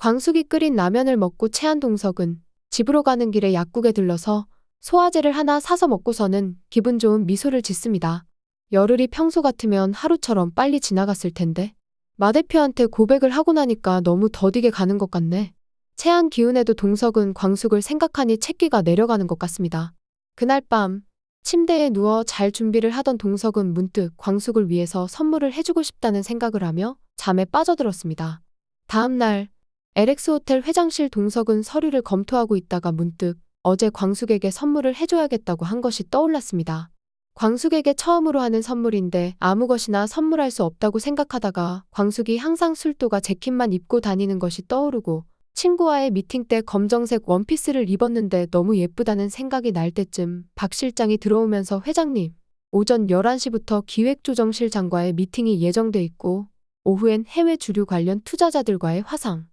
광숙이 끓인 라면을 먹고 체한 동석은 집으로 가는 길에 약국에 들러서 소화제를 하나 사서 먹고서는 기분 좋은 미소를 짓습니다. 열흘이 평소 같으면 하루처럼 빨리 지나갔을 텐데 마 대표한테 고백을 하고 나니까 너무 더디게 가는 것 같네. 체한 기운에도 동석은 광숙을 생각하니 채기가 내려가는 것 같습니다. 그날 밤 침대에 누워 잘 준비를 하던 동석은 문득 광숙을 위해서 선물을 해주고 싶다는 생각을 하며 잠에 빠져들었습니다. 다음 날 LX 호텔 회장실 동석은 서류를 검토하고 있다가 문득 어제 광숙에게 선물을 해줘야겠다고 한 것이 떠올랐습니다. 광숙에게 처음으로 하는 선물인데 아무 것이나 선물할 수 없다고 생각하다가 광숙이 항상 술도가 재킷만 입고 다니는 것이 떠오르고 친구와의 미팅 때 검정색 원피스를 입었는데 너무 예쁘다는 생각이 날 때쯤 박 실장이 들어오면서 회장님, 오전 11시부터 기획조정실장과의 미팅이 예정돼 있고 오후엔 해외 주류 관련 투자자들과의 화상.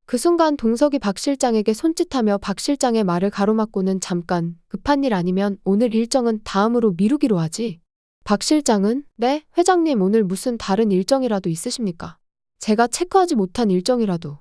그 순간 동석이 박 실장에게 손짓하며 박 실장의 말을 가로막고는 잠깐 급한 일 아니면 오늘 일정은 다음으로 미루기로 하지. 박 실장은 네, 회장님 오늘 무슨 다른 일정이라도 있으십니까? 제가 체크하지 못한 일정이라도.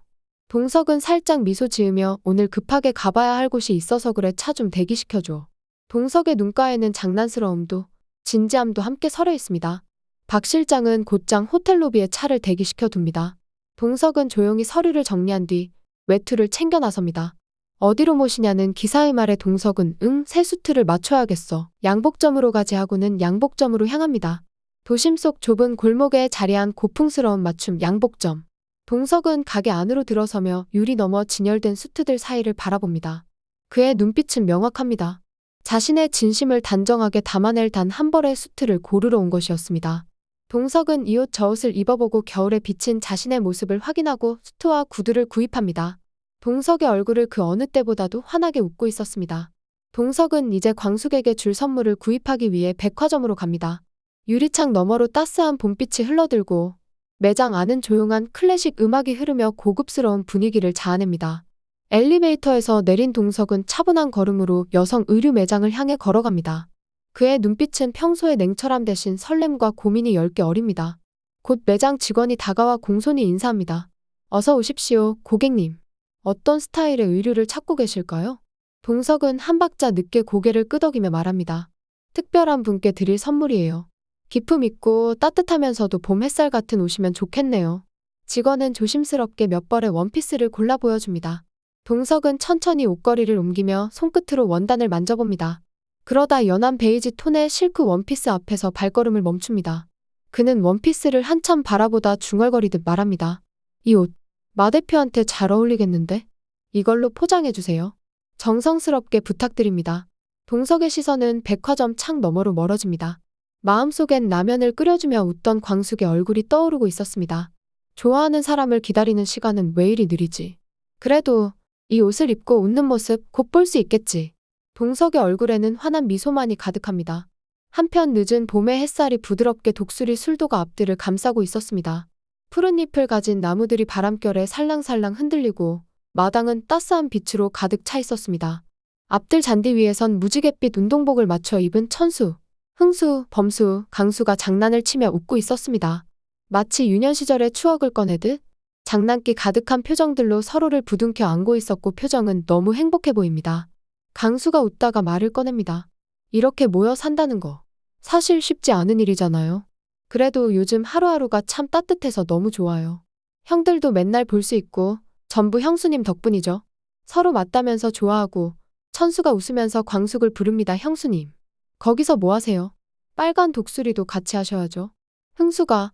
동석은 살짝 미소 지으며 오늘 급하게 가봐야 할 곳이 있어서 그래 차 좀 대기시켜줘. 동석의 눈가에는 장난스러움도 진지함도 함께 서려 있습니다. 박 실장은 곧장 호텔 로비에 차를 대기시켜 둡니다. 동석은 조용히 서류를 정리한 뒤 외투를 챙겨 나섭니다. 어디로 모시냐는 기사의 말에 동석은 새 수트를 맞춰야겠어. 양복점으로 가지 하고는 양복점으로 향합니다. 도심 속 좁은 골목에 자리한 고풍스러운 맞춤 양복점. 동석은 가게 안으로 들어서며 유리 너머 진열된 수트들 사이를 바라봅니다. 그의 눈빛은 명확합니다. 자신의 진심을 단정하게 담아낼 단 한 벌의 수트를 고르러 온 것이었습니다. 동석은 이 옷 저 옷을 입어보고 겨울에 비친 자신의 모습을 확인하고 수트와 구두를 구입합니다. 동석의 얼굴을 그 어느 때보다도 환하게 웃고 있었습니다. 동석은 이제 광숙에게 줄 선물을 구입하기 위해 백화점으로 갑니다. 유리창 너머로 따스한 봄빛이 흘러들고 매장 안은 조용한 클래식 음악이 흐르며 고급스러운 분위기를 자아냅니다. 엘리베이터에서 내린 동석은 차분한 걸음으로 여성 의류 매장을 향해 걸어갑니다. 그의 눈빛은 평소의 냉철함 대신 설렘과 고민이 10개 어립니다. 곧 매장 직원이 다가와 공손히 인사합니다. 어서 오십시오, 고객님. 어떤 스타일의 의류를 찾고 계실까요? 동석은 한 박자 늦게 고개를 끄덕이며 말합니다. 특별한 분께 드릴 선물이에요. 기품 있고 따뜻하면서도 봄 햇살 같은 옷이면 좋겠네요. 직원은 조심스럽게 몇 벌의 원피스를 골라 보여줍니다. 동석은 천천히 옷걸이를 옮기며 손끝으로 원단을 만져봅니다. 그러다 연한 베이지 톤의 실크 원피스 앞에서 발걸음을 멈춥니다. 그는 원피스를 한참 바라보다 중얼거리듯 말합니다. 이 옷, 마 대표한테 잘 어울리겠는데? 이걸로 포장해주세요. 정성스럽게 부탁드립니다. 동석의 시선은 백화점 창 너머로 멀어집니다. 마음속엔 라면을 끓여주며 웃던 광숙의 얼굴이 떠오르고 있었습니다. 좋아하는 사람을 기다리는 시간은 왜 이리 느리지? 그래도 이 옷을 입고 웃는 모습 곧 볼 수 있겠지. 동석의 얼굴에는 환한 미소만이 가득합니다. 한편 늦은 봄의 햇살이 부드럽게 독수리 술도가 앞들을 감싸고 있었습니다. 푸른 잎을 가진 나무들이 바람결에 살랑살랑 흔들리고 마당은 따스한 빛으로 가득 차 있었습니다. 앞들 잔디 위에선 무지갯빛 운동복을 맞춰 입은 천수, 흥수, 범수, 강수가 장난을 치며 웃고 있었습니다. 마치 유년 시절의 추억을 꺼내듯 장난기 가득한 표정들로 서로를 부둥켜 안고 있었고 표정은 너무 행복해 보입니다. 강수가 웃다가 말을 꺼냅니다. 이렇게 모여 산다는 거 사실 쉽지 않은 일이잖아요. 그래도 요즘 하루하루가 참 따뜻해서 너무 좋아요. 형들도 맨날 볼 수 있고 전부 형수님 덕분이죠. 서로 맞다면서 좋아하고 천수가 웃으면서 광숙을 부릅니다. 형수님. 거기서 뭐 하세요? 빨간 독수리도 같이 하셔야죠. 흥수가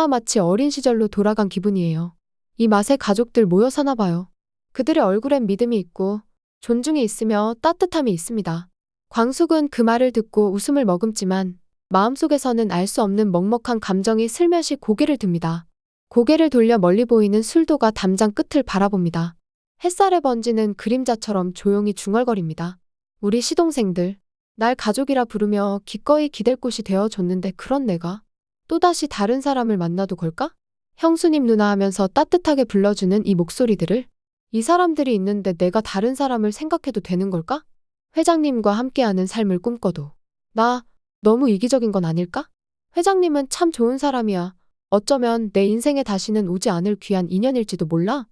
마치 어린 시절로 돌아간 기분이에요. 이 맛에 가족들 모여 사나 봐요. 그들의 얼굴엔 믿음이 있고 존중이 있으며 따뜻함이 있습니다. 광숙은 그 말을 듣고 웃음을 머금지만 마음속에서는 알 수 없는 먹먹한 감정이 슬며시 고개를 듭니다. 고개를 돌려 멀리 보이는 술도가 담장 끝을 바라봅니다. 햇살에 번지는 그림자처럼 조용히 중얼거립니다. 우리 시동생들, 날 가족이라 부르며 기꺼이 기댈 곳이 되어줬는데 그런 내가 또다시 다른 사람을 만나도 걸까? 형수님 누나 하면서 따뜻하게 불러주는 이 목소리들을 이 사람들이 있는데 내가 다른 사람을 생각해도 되는 걸까? 회장님과 함께하는 삶을 꿈꿔도 나 너무 이기적인 건 아닐까? 회장님은 참 좋은 사람이야. 어쩌면 내 인생에 다시는 오지 않을 귀한 인연일지도 몰라.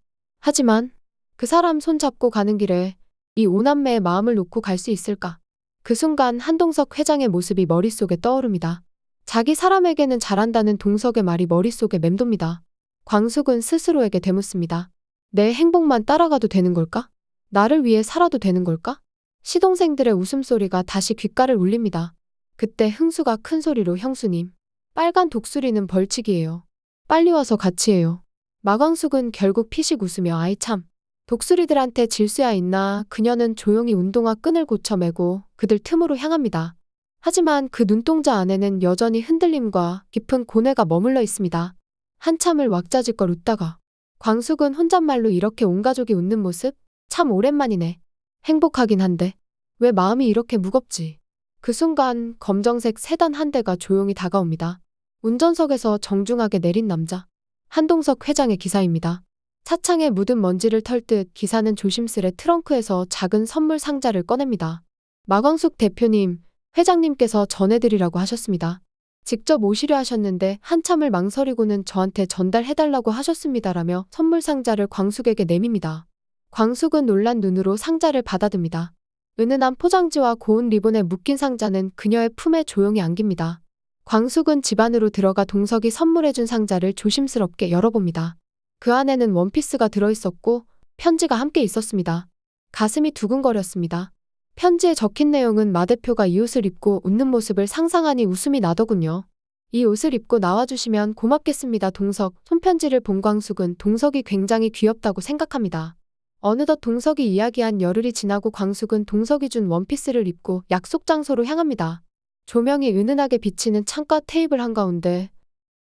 하지만 그 사람 손 잡고 가는 길에 이 오남매의 마음을 놓고 갈 수 있을까? 그 순간 한동석 회장의 모습이 머릿속에 떠오릅니다. 자기 사람에게는 잘한다는 동석의 말이 머릿속에 맴돕니다. 광숙은 스스로에게 되묻습니다. 내 행복만 따라가도 되는 걸까? 나를 위해 살아도 되는 걸까? 시동생들의 웃음소리가 다시 귓가를 울립니다. 그때 흥수가 큰 소리로 형수님, 빨간 독수리는 벌칙이에요. 빨리 와서 같이 해요. 마광숙은 결국 피식 웃으며 아이 참. 독수리들한테 질 수야 있나. 그녀는 조용히 운동화 끈을 고쳐매고 그들 틈으로 향합니다. 하지만 그 눈동자 안에는 여전히 흔들림과 깊은 고뇌가 머물러 있습니다. 한참을 왁자지껄 웃다가 광숙은 혼잣말로 이렇게 온 가족이 웃는 모습? 참 오랜만이네. 행복하긴 한데 왜 마음이 이렇게 무겁지? 그 순간 검정색 세단 한 대가 조용히 다가옵니다. 운전석에서 정중하게 내린 남자. 한동석 회장의 기사입니다. 차창에 묻은 먼지를 털듯 기사는 조심스레 트렁크에서 작은 선물 상자를 꺼냅니다. 마광숙 대표님, 회장님께서 전해드리라고 하셨습니다. 직접 오시려 하셨는데 한참을 망설이고는 저한테 전달해달라고 하셨습니다라며 선물 상자를 광숙에게 내밉니다. 광숙은 놀란 눈으로 상자를 받아듭니다. 은은한 포장지와 고운 리본에 묶인 상자는 그녀의 품에 조용히 안깁니다. 광숙은 집 안으로 들어가 동석이 선물해준 상자를 조심스럽게 열어봅니다. 그 안에는 원피스가 들어있었고 편지가 함께 있었습니다. 가슴이 두근거렸습니다. 편지에 적힌 내용은 마 대표가 이 옷을 입고 웃는 모습을 상상하니 웃음이 나더군요. 이 옷을 입고 나와주시면 고맙겠습니다. 동석. 손편지를 본 광숙은 동석이 굉장히 귀엽다고 생각합니다. 어느덧 동석이 이야기한 열흘이 지나고 광숙은 동석이 준 원피스를 입고 약속 장소로 향합니다. 조명이 은은하게 비치는 창가 테이블 한가운데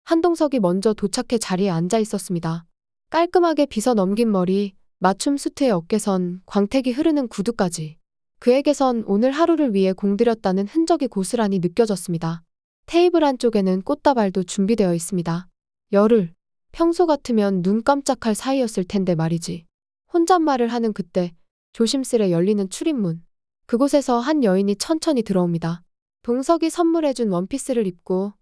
한동석이 먼저 도착해 자리에 앉아 있었습니다. 깔끔하게 빗어 넘긴 머리, 맞춤 수트의 어깨선, 광택이 흐르는 구두까지. 그에게선 오늘 하루를 위해 공들였다는 흔적이 고스란히 느껴졌습니다. 테이블 한쪽에는 꽃다발도 준비되어 있습니다. 열흘, 평소 같으면 눈 깜짝할 사이였을 텐데 말이지. 혼잣말을 하는 그때 조심스레 열리는 출입문. 그곳에서 한 여인이 천천히 들어옵니다. 동석이 선물해준 원피스를 입고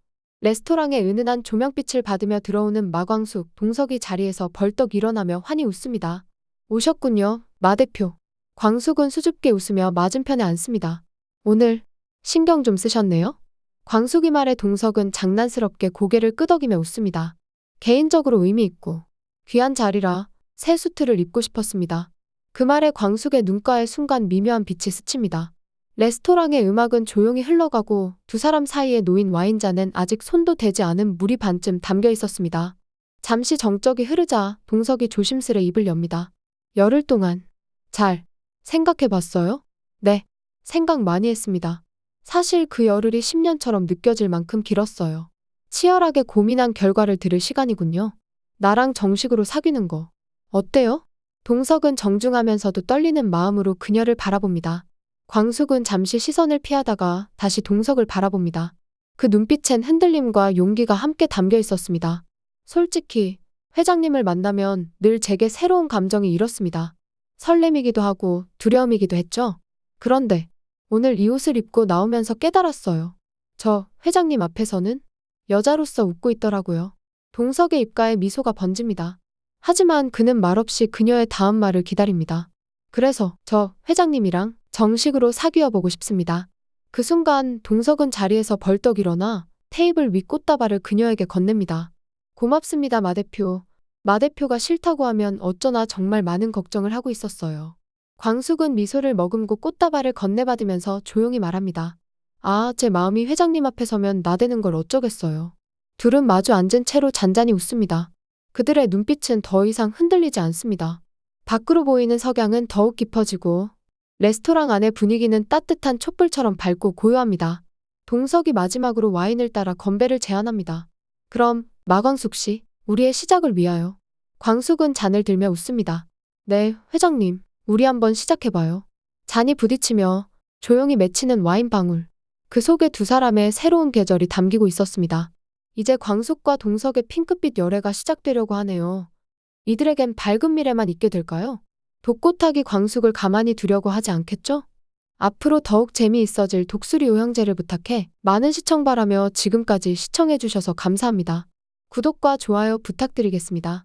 레스토랑의 은은한 조명빛을 받으며 들어오는 마광숙. 동석이 자리에서 벌떡 일어나며 환히 웃습니다. 오셨군요, 마 대표. 광숙은 수줍게 웃으며 맞은편에 앉습니다. 오늘 신경 좀 쓰셨네요? 광숙이 말에 동석은 장난스럽게 고개를 끄덕이며 웃습니다. 개인적으로 의미 있고 귀한 자리라 새 수트를 입고 싶었습니다. 그 말에 광숙의 눈가에 순간 미묘한 빛이 스칩니다. 레스토랑의 음악은 조용히 흘러가고 두 사람 사이에 놓인 와인잔엔 아직 손도 대지 않은 물이 반쯤 담겨 있었습니다. 잠시 정적이 흐르자 동석이 조심스레 입을 엽니다. 열흘 동안 잘 생각해봤어요? 네, 생각 많이 했습니다. 사실 그 열흘이 10년처럼 느껴질 만큼 길었어요. 치열하게 고민한 결과를 들을 시간이군요. 나랑 정식으로 사귀는 거 어때요? 동석은 정중하면서도 떨리는 마음으로 그녀를 바라봅니다. 광숙은 잠시 시선을 피하다가 다시 동석을 바라봅니다. 그 눈빛엔 흔들림과 용기가 함께 담겨 있었습니다. 솔직히 회장님을 만나면 늘 제게 새로운 감정이 일었습니다. 설렘이기도 하고 두려움이기도 했죠. 그런데 오늘 이 옷을 입고 나오면서 깨달았어요. 저 회장님 앞에서는 여자로서 웃고 있더라고요. 동석의 입가에 미소가 번집니다. 하지만 그는 말없이 그녀의 다음 말을 기다립니다. 그래서 저 회장님이랑 정식으로 사귀어보고 싶습니다. 그 순간 동석은 자리에서 벌떡 일어나 테이블 위 꽃다발을 그녀에게 건넵니다. 고맙습니다, 마 대표. 마 대표가 싫다고 하면 어쩌나 정말 많은 걱정을 하고 있었어요. 광숙은 미소를 머금고 꽃다발을 건네받으면서 조용히 말합니다. 아, 제 마음이 회장님 앞에 서면 나대는 걸 어쩌겠어요. 둘은 마주 앉은 채로 잔잔히 웃습니다. 그들의 눈빛은 더 이상 흔들리지 않습니다. 밖으로 보이는 석양은 더욱 깊어지고 레스토랑 안의 분위기는 따뜻한 촛불처럼 밝고 고요합니다. 동석이 마지막으로 와인을 따라 건배를 제안합니다. 그럼 마광숙 씨, 우리의 시작을 위하여. 광숙은 잔을 들며 웃습니다. 네, 회장님, 우리 한번 시작해봐요. 잔이 부딪히며 조용히 맺히는 와인 방울. 그 속에 두 사람의 새로운 계절이 담기고 있었습니다. 이제 광숙과 동석의 핑크빛 열애가 시작되려고 하네요. 이들에겐 밝은 미래만 있게 될까요? 독고타기 광숙을 가만히 두려고 하지 않겠죠? 앞으로 더욱 재미있어질 독수리 요형제를 부탁해 많은 시청 바라며 지금까지 시청해주셔서 감사합니다. 구독과 좋아요 부탁드리겠습니다.